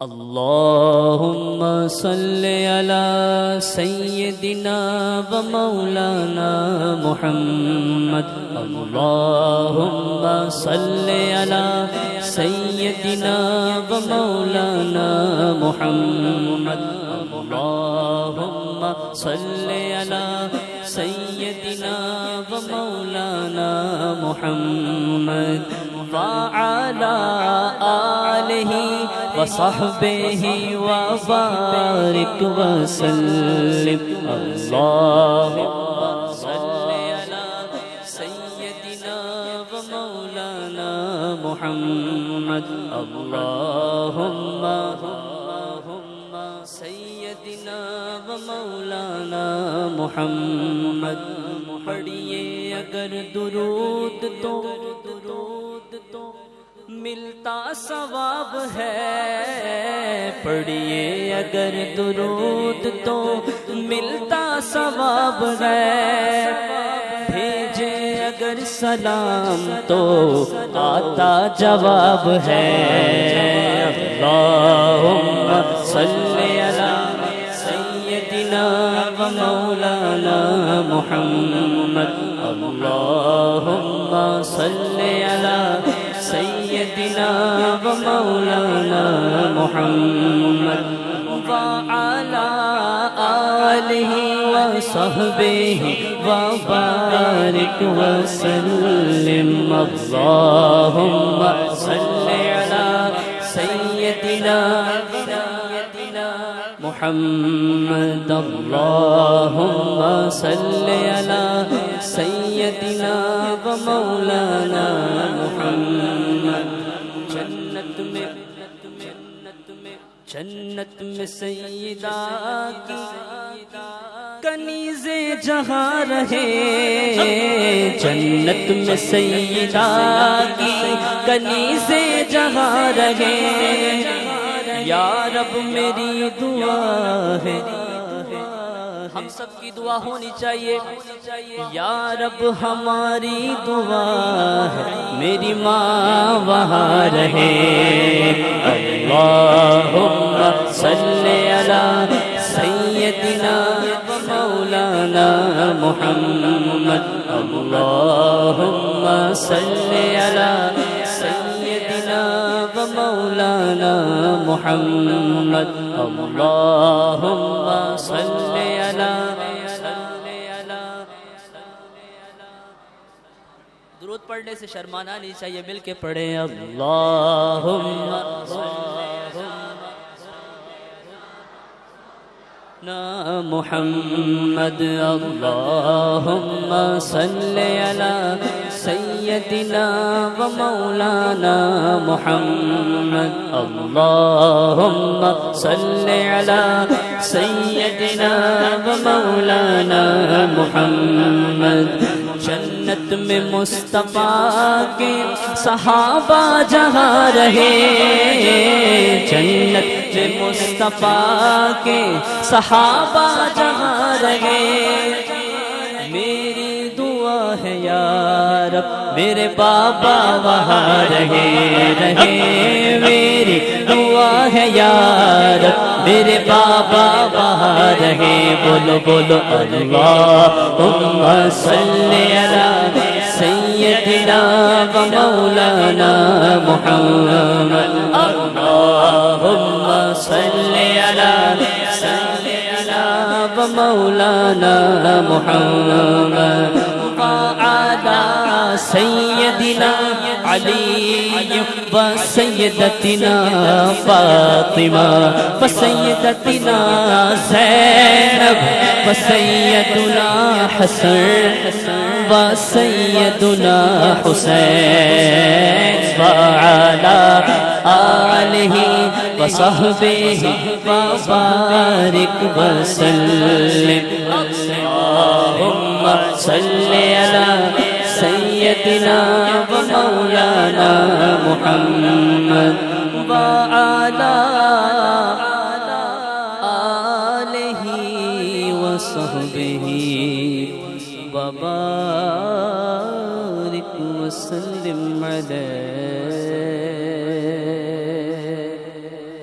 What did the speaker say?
اللهم صل على سيدنا ومولانا محمد اللهم صل على سيدنا ومولانا محمد اللهم صل على سيدنا ومولانا محمد وعلى آله وصحبه وبارك وسلم اللهم صل على سيدنا ومولانا محمد اللهم سيدنا ومولانا محمد پڑھیے اگر درود تو ملتا ثواب ہے پڑھیے اگر درود تو ملتا ثواب ہے بھیجے اگر سلام تو آتا جواب ہے اللہم صلی علی سیدنا و مولانا محمد اللہم صلی علی سیدنا و مولانا محمد وعلى آلہ وصحبہ وبارک وسلم اللہم صلی علی سیدنا محمد اللہم صلی علی سیدنا و مولانا محمد جنت میں سیدہ کی کنیزیں جہاں رہے جنت میں سیدہ کی کنیزیں جہاں رہے یا رب میری دعا ہے ہم سب کی دعا ہونی چاہیے یا رب ہماری دعا ہے میری ماں وہاں رہے اللہم صلی علی سیدنا و مولانا محمد اللہم صلی علی سیدنا و مولانا محمد اللہم صلی علی درود پڑھنے سے شرمانا نہیں چاہیے مل کے پڑھیں اللہم محمد اللہم صلی علی سیدنا و مولانا محمد اللہم صلی علی سیدنا و مولانا محمد جنت میں مصطفیٰ کے صحابہ جہاں رہے جنت میں مصطفیٰ کے صحابہ جہاں رہے میری دعا ہے یا رب میرے بابا وہاں رہے میری دعا ہے یا رب میرے بابا وہاں رہے بولو بولو اللہم صلی علی سیدنا و مولانا محمد اللہم صلی علی سیدنا و مولانا محمد وعلی سیدنا علی و سیدتنا فاطمہ و سیدتنا زینب و سیدنا حسن و سیدنا حسین وعلی آلہ و صحبہ وبارک وسلم اللہم صلی علی سیدنا و مولانا محمد وعلی